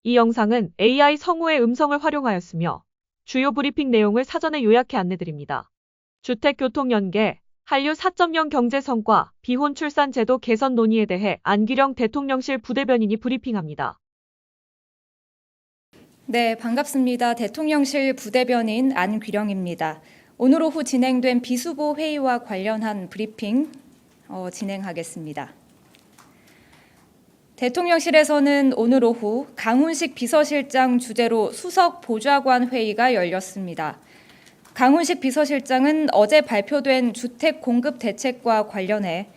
이 영상은 AI 성우의 음성을 활용하였으며 주요 브리핑 내용을 사전에 요약해 안내드립니다. 주택교통연계, 한류 4.0 경제 성과, 비혼 출산 제도 개선 논의에 대해 안규령 대통령실 부대변인이 브리핑합니다. 네, 반갑습니다. 대통령실 부대변인 안규령입니다. 오늘 오후 진행된 비수보 회의와 관련한 브리핑 진행하겠습니다. 대통령실에서는 오늘 오후 강훈식 비서실장 주재로 수석 보좌관 회의가 열렸습니다. 강훈식 비서실장은 어제 발표된 주택 공급 대책과 관련해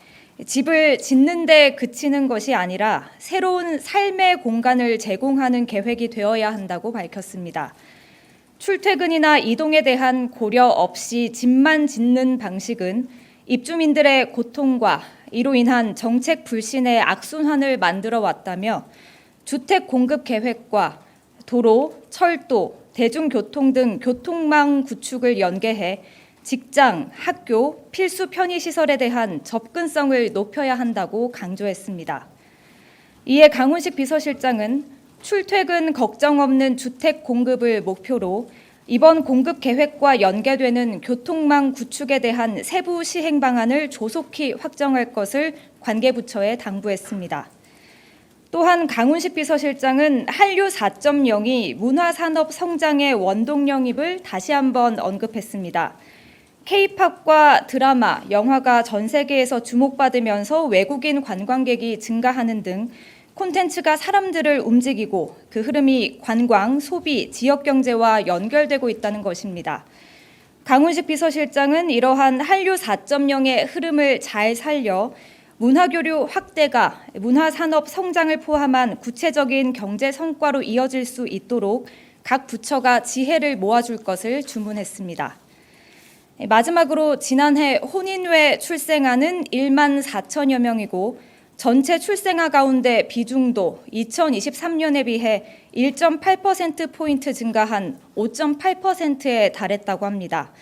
집을 짓는 데 그치는 것이 아니라 새로운 삶의 공간을 제공하는 계획이 되어야 한다고 밝혔습니다. 출퇴근이나 이동에 대한 고려 없이 집만 짓는 방식은 입주민들의 고통과 이로 인한 정책 불신의 악순환을 만들어 왔다며 주택 공급 계획과 도로, 철도, 대중교통 등 교통망 구축을 연계해 직장, 학교, 필수 편의시설에 대한 접근성을 높여야 한다고 강조했습니다. 이에 강훈식 비서실장은 출퇴근 걱정 없는 주택 공급을 목표로 이번 공급 계획과 연계되는 교통망 구축에 대한 세부 시행 방안을 조속히 확정할 것을 관계부처에 당부했습니다. 또한 강훈식 비서실장은 한류 4.0이 문화산업 성장의 원동 영입을 다시 한번 언급했습니다. K-팝과 드라마, 영화가 전 세계에서 주목받으면서 외국인 관광객이 증가하는 등 콘텐츠가 사람들을 움직이고 그 흐름이 관광, 소비, 지역 경제와 연결되고 있다는 것입니다. 강훈식 비서실장은 이러한 한류 4.0의 흐름을 잘 살려 문화교류 확대가 문화산업 성장을 포함한 구체적인 경제 성과로 이어질 수 있도록 각 부처가 지혜를 모아줄 것을 주문했습니다. 마지막으로 지난해 혼인외 출생아는 1만 4천여 명이고 전체 출생아 가운데 비중도 2023년에 비해 1.8%포인트 증가한 5.8%에 달했다고 합니다.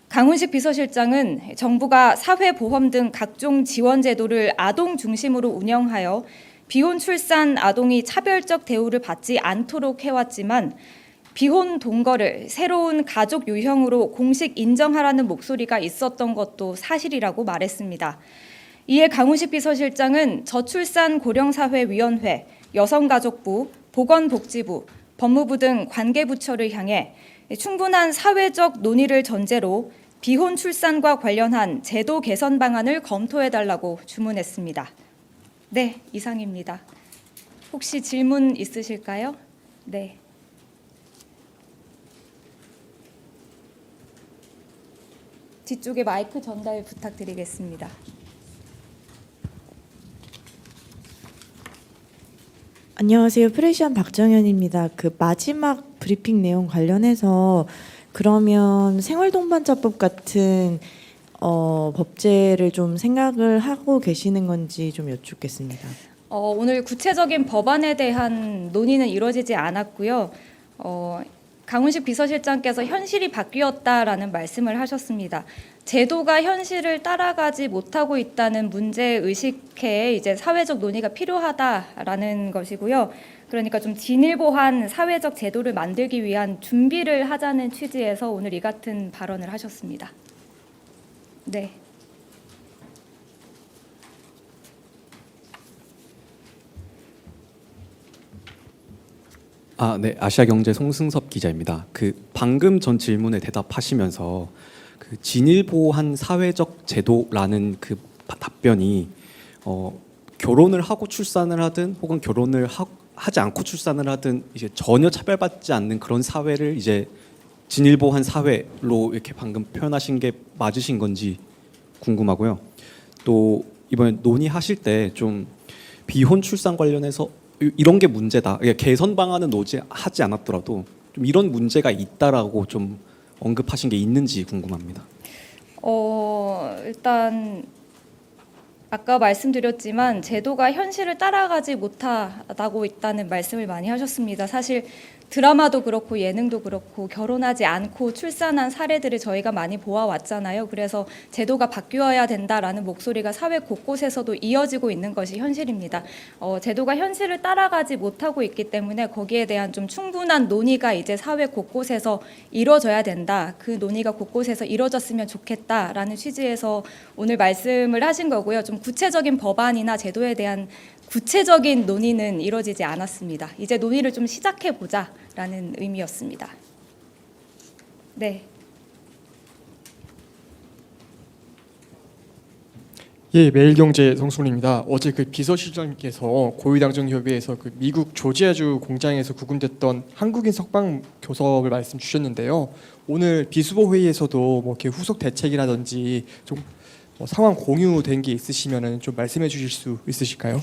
강훈식 비서실장은 정부가 사회보험 등 각종 지원 제도를 아동 중심으로 운영하여 비혼 출산 아동이 차별적 대우를 받지 않도록 해왔지만 비혼 동거를 새로운 가족 유형으로 공식 인정하라는 목소리가 있었던 것도 사실이라고 말했습니다. 이에 강훈식 비서실장은 저출산 고령사회위원회, 여성가족부, 보건복지부, 법무부 등 관계부처를 향해 충분한 사회적 논의를 전제로 비혼 출산과 관련한 제도 개선 방안을 검토해달라고 주문했습니다. 네, 이상입니다. 혹시 질문 있으실까요? 네. 뒤쪽에 마이크 전달 부탁드리겠습니다. 안녕하세요. 프레시안 박정현입니다. 그 마지막 브리핑 내용 관련해서 그러면 생활동반자법 같은 법제를 좀 생각을 하고 계시는 건지 좀 여쭙겠습니다. 오늘 구체적인 법안에 대한 논의는 이루어지지 않았고요. 강훈식 비서실장께서 현실이 바뀌었다라는 말씀을 하셨습니다. 제도가 현실을 따라가지 못하고 있다는 문제 의식에 이제 사회적 논의가 필요하다라는 것이고요. 그러니까 좀 진일보한 사회적 제도를 만들기 위한 준비를 하자는 취지에서 오늘 이 같은 발언을 하셨습니다. 네. 네, 아시아경제 송승섭 기자입니다. 방금 전 질문에 대답하시면서 진일보한 사회적 제도라는 답변이 결혼을 하고 출산을 하든 혹은 결혼을 하지 않고 출산을 하든 이제 전혀 차별받지 않는 그런 사회를 이제 진일보한 사회로 이렇게 방금 표현하신 게 맞으신 건지 궁금하고요. 또 이번에 논의하실 때 좀 비혼 출산 관련해서 이런 게 문제다. 개선 방안은 하지 않았더라도 좀 이런 문제가 있다라고 좀 언급하신 게 있는지 궁금합니다. 일단 아까 말씀드렸지만 제도가 현실을 따라가지 못하고 있다는 말씀을 많이 하셨습니다. 사실 드라마도 그렇고 예능도 그렇고 결혼하지 않고 출산한 사례들을 저희가 많이 보아왔잖아요. 그래서 제도가 바뀌어야 된다라는 목소리가 사회 곳곳에서도 이어지고 있는 것이 현실입니다. 제도가 현실을 따라가지 못하고 있기 때문에 거기에 대한 좀 충분한 논의가 이제 사회 곳곳에서 이루어져야 된다. 그 논의가 곳곳에서 이루어졌으면 좋겠다라는 취지에서 오늘 말씀을 하신 거고요. 좀 구체적인 법안이나 제도에 대한 구체적인 논의는 이루어지지 않았습니다. 이제 논의를 좀 시작해 보자라는 의미였습니다. 네. 예, 매일경제 성수입니다. 어제 그 비서실장님께서 고위당정협의회에서 그 미국 조지아주 공장에서 구금됐던 한국인 석방 교섭을 말씀 주셨는데요. 오늘 비수보 회의에서도 뭐 이렇게 후속 대책이라든지 좀 상황 공유된 게 있으시면은 좀 말씀해 주실 수 있으실까요?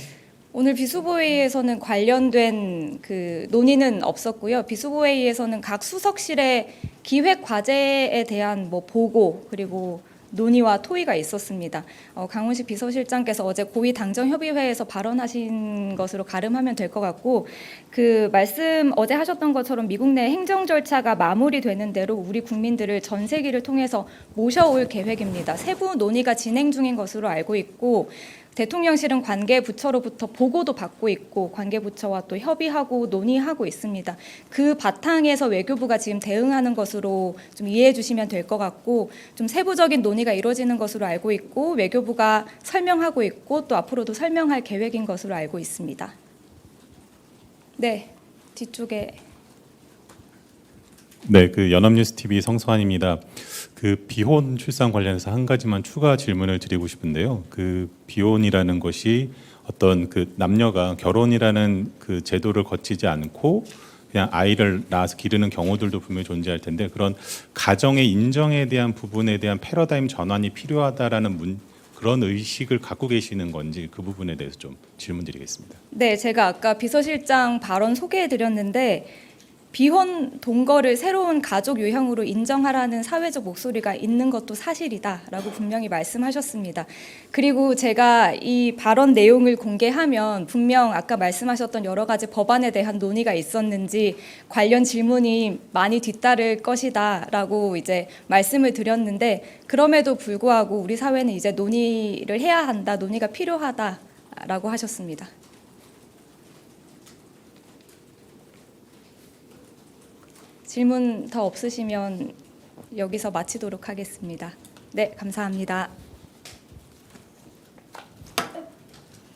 오늘 비수보회의에서는 관련된 그 논의는 없었고요. 비수보회의에서는 각 수석실의 기획 과제에 대한 뭐 보고 그리고 논의와 토의가 있었습니다. 강훈식 비서실장께서 어제 고위 당정협의회에서 발언하신 것으로 가름하면 될 것 같고 그 말씀 어제 하셨던 것처럼 미국 내 행정 절차가 마무리되는 대로 우리 국민들을 전세기를 통해서 모셔올 계획입니다. 세부 논의가 진행 중인 것으로 알고 있고 대통령실은 관계부처로부터 보고도 받고 있고 관계부처와 또 협의하고 논의하고 있습니다. 그 바탕에서 외교부가 지금 대응하는 것으로 좀 이해해 주시면 될 것 같고 좀 세부적인 논의가 이루어지는 것으로 알고 있고 외교부가 설명하고 있고 또 앞으로도 설명할 계획인 것으로 알고 있습니다. 네, 뒤쪽에. 네, 그 연합뉴스 TV 성수환입니다. 그 비혼 출산 관련해서 한 가지만 추가 질문을 드리고 싶은데요. 그 비혼이라는 것이 어떤 그 남녀가 결혼이라는 그 제도를 거치지 않고 그냥 아이를 낳아서 기르는 경우들도 분명히 존재할 텐데 그런 가정의 인정에 대한 부분에 대한 패러다임 전환이 필요하다라는 그런 의식을 갖고 계시는 건지 그 부분에 대해서 좀 질문드리겠습니다. 네, 제가 아까 비서실장 발언 소개해드렸는데 비혼 동거를 새로운 가족 유형으로 인정하라는 사회적 목소리가 있는 것도 사실이다라고 분명히 말씀하셨습니다. 그리고 제가 이 발언 내용을 공개하면 분명 아까 말씀하셨던 여러 가지 법안에 대한 논의가 있었는지 관련 질문이 많이 뒤따를 것이다라고 이제 말씀을 드렸는데 그럼에도 불구하고 우리 사회는 이제 논의를 해야 한다, 논의가 필요하다라고 하셨습니다. 질문 더 없으시면 여기서 마치도록 하겠습니다. 네, 감사합니다.